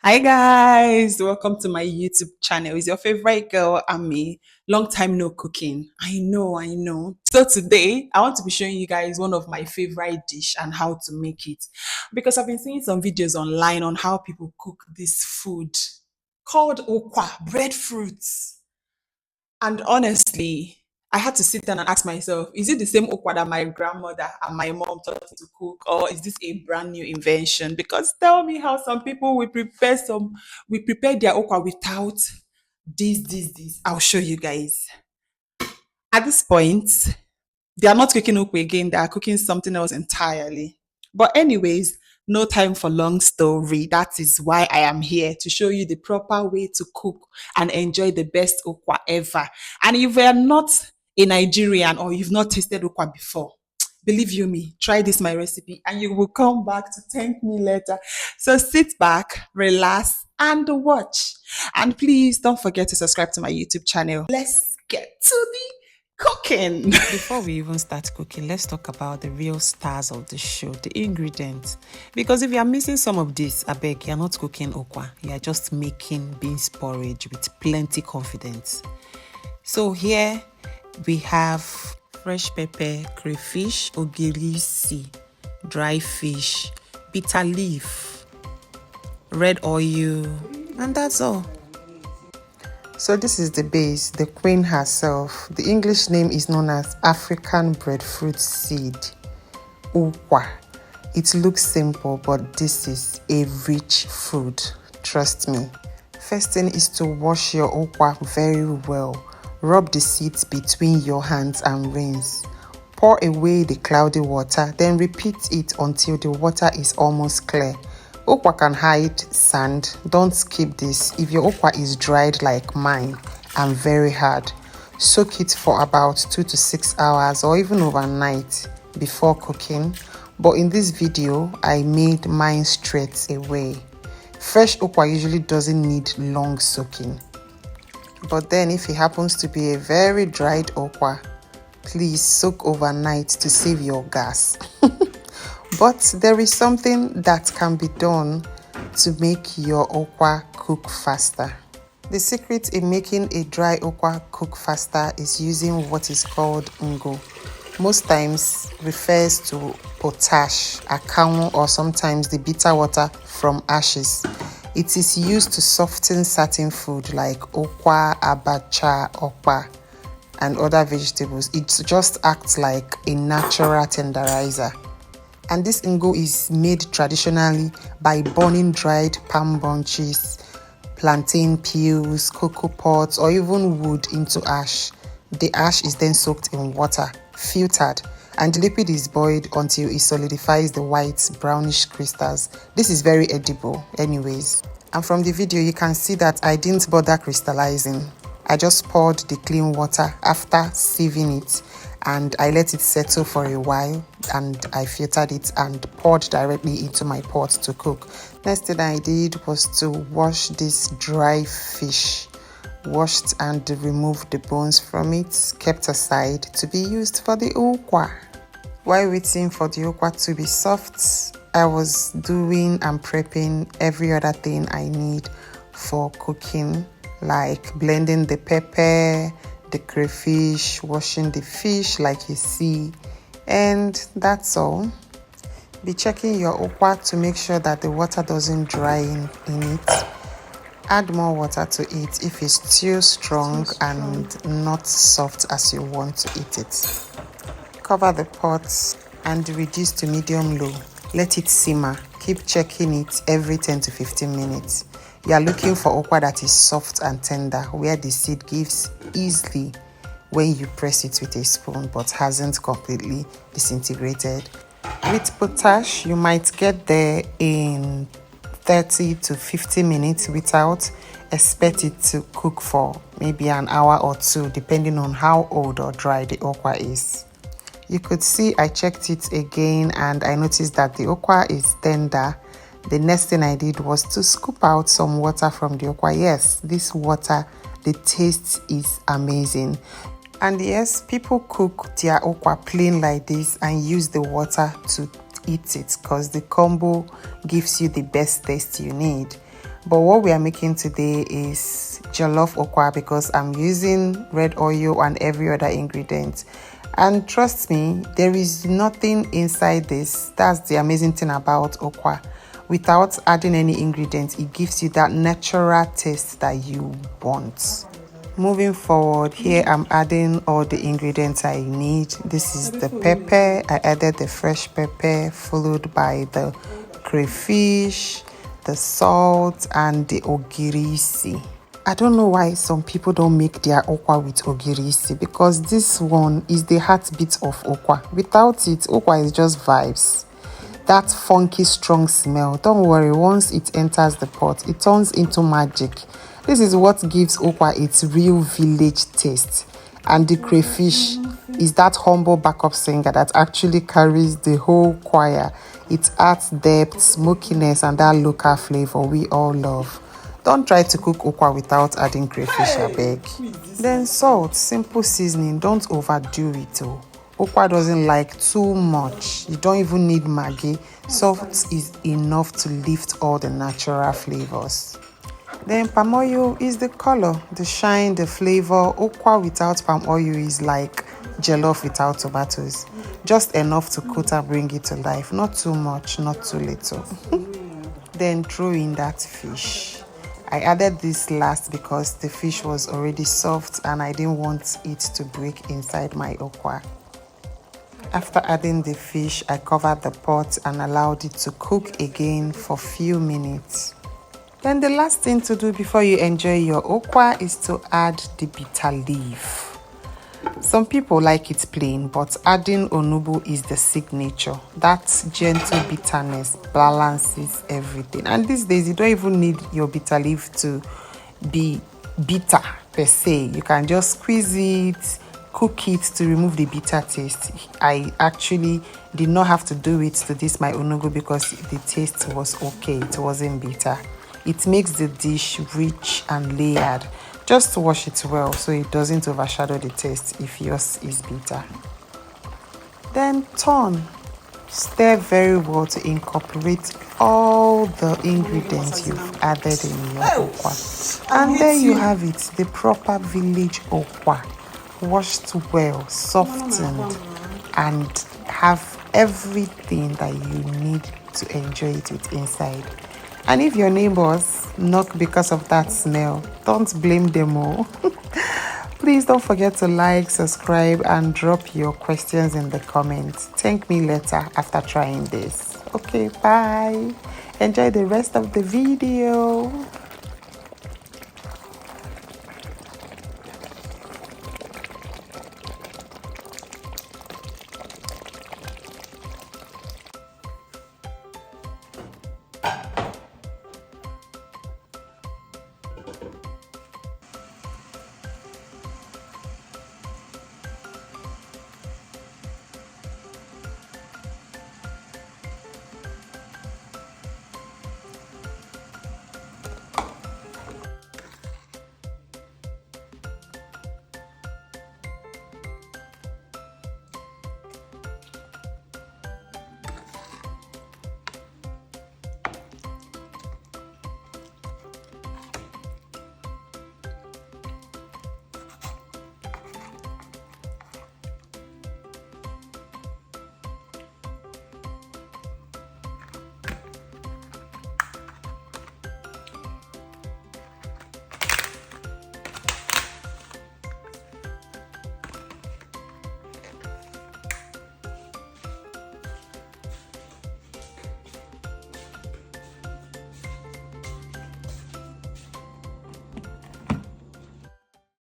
Hi guys, welcome to my YouTube channel. It's your favorite girl, Ami. Long time no cooking. I know. So today, I want to be showing you guys one of my favorite dish and how to make it. Because I've been seeing some videos online on how people cook this food called Ukwa, breadfruit. And honestly, I had to sit down and ask myself, is it the same okwa that my grandmother and my mom taught me to cook, or is this a brand new invention? Because tell me how some people we prepare their okwa without this. I'll show you guys. At this point, they are not cooking ukwa again, they are cooking something else entirely. But anyways, no time for long story. That is why I am here to show you the proper way to cook and enjoy the best okwa ever. And if you are not a Nigerian or you've not tasted okwa before, believe you me, try this my recipe and you will come back to thank me later. So sit back, relax and watch. And please don't forget to subscribe to my YouTube channel. Let's get to the cooking. Before we even start cooking, let's talk about the real stars of the show, the ingredients. Because if you are missing some of this, I beg, you're not cooking okwa. You are just making beans porridge with plenty confidence. So here we have fresh pepper, crayfish, ogiri, dry fish, bitter leaf, red oil, and that's all. So this is the base, the queen herself. The English name is known as African breadfruit seed, Ukwa. It looks simple, but this is a rich food, trust me. First thing is to wash your Ukwa very well. Rub the seeds between your hands and rinse. Pour away the cloudy water, then repeat it until the water is almost clear. Okwa can hide sand. Don't skip this. If your okwa is dried like mine and very hard, soak it for about 2 to 6 hours or even overnight before cooking. But in this video, I made mine straight away. Fresh okwa usually doesn't need long soaking. But then if it happens to be a very dried okwa, please soak overnight to save your gas. But there is something that can be done to make your okwa cook faster. The secret in making a dry okwa cook faster is using what is called ngo. Most times refers to potash, akamu, or sometimes the bitter water from ashes. It is used to soften certain food like okwa, abacha, okpa, and other vegetables. It just acts like a natural tenderizer. And this ngo is made traditionally by burning dried palm bunches, plantain peels, cocoa pods, or even wood into ash. The ash is then soaked in water, filtered, and the liquid is boiled until it solidifies the white brownish crystals. This is very edible anyways. And from the video you can see that I didn't bother crystallizing. I just poured the clean water after sieving it, and I let it settle for a while, and I filtered it and poured directly into my pot to cook. Next thing I did was to wash this dry fish. Washed and removed the bones from it, kept aside to be used for the ukwa. While waiting for the ukwa to be soft, I was doing and prepping every other thing I need for cooking, like blending the pepper, the crayfish, washing the fish like you see, and that's all. Be checking your okwa to make sure that the water doesn't dry in it. Add more water to it if it's still strong and not soft as you want to eat it. Cover the pot and reduce to medium-low. Let it simmer. Keep checking it every 10 to 15 minutes. You are looking for okwa that is soft and tender, where the seed gives easily when you press it with a spoon but hasn't completely disintegrated. With potash, you might get there in 30 to 50 minutes without. Expect it to cook for maybe an hour or two, depending on how old or dry the okwa is. You could see I checked it again and I noticed that the okwa is tender. The next thing I did was to scoop out some water from the okwa. Yes, this water, the taste is amazing. And yes, people cook their okwa plain like this and use the water to eat it because the combo gives you the best taste you need. But what we are making today is jollof okwa because I'm using red oil and every other ingredient. And trust me, there is nothing inside this. That's the amazing thing about okwa. Without adding any ingredients, it gives you that natural taste that you want. Moving forward, here I'm adding all the ingredients I need. This is the pepper. I added the fresh pepper, followed by the crayfish, the salt, and the ogiri. I don't know why some people don't make their okwa with ogiri because this one is the heartbeat of okwa. Without it, okwa is just vibes. That funky strong smell, don't worry, once it enters the pot, it turns into magic. This is what gives okwa its real village taste. And the crayfish is that humble backup singer that actually carries the whole choir. It adds depth, smokiness, and that local flavor we all love. Don't try to cook okwa without adding crayfish, I beg. Then salt, simple seasoning, don't overdo it. Okwa doesn't like too much. You don't even need maggi. Salt is enough to lift all the natural flavors. Then palm oil is the color, the shine, the flavor. Okwa without palm oil is like jollof without tomatoes. Just enough to coat and bring it to life. Not too much, not too little. Then throw in that fish. I added this last because the fish was already soft and I didn't want it to break inside my okwa. After adding the fish, I covered the pot and allowed it to cook again for a few minutes. Then the last thing to do before you enjoy your okwa is to add the bitter leaf. Some people like it plain, but adding onugbu is the signature. That gentle bitterness balances everything. And these days, you don't even need your bitter leaf to be bitter per se. You can just squeeze it, cook it to remove the bitter taste. I actually did not have to do it to this my onugbu because the taste was okay. It wasn't bitter. It makes the dish rich and layered. Just wash it well so it doesn't overshadow the taste if yours is bitter. Then turn. Stir very well to incorporate all the ingredients you've added in your okwa. And there you have it, the proper village okwa. Washed well, softened, and have everything that you need to enjoy it with inside. And if your neighbors knock because of that smell, don't blame them all. Please don't forget to like, subscribe, and drop your questions in the comments. Thank me later after trying this. Okay, bye. Enjoy the rest of the video.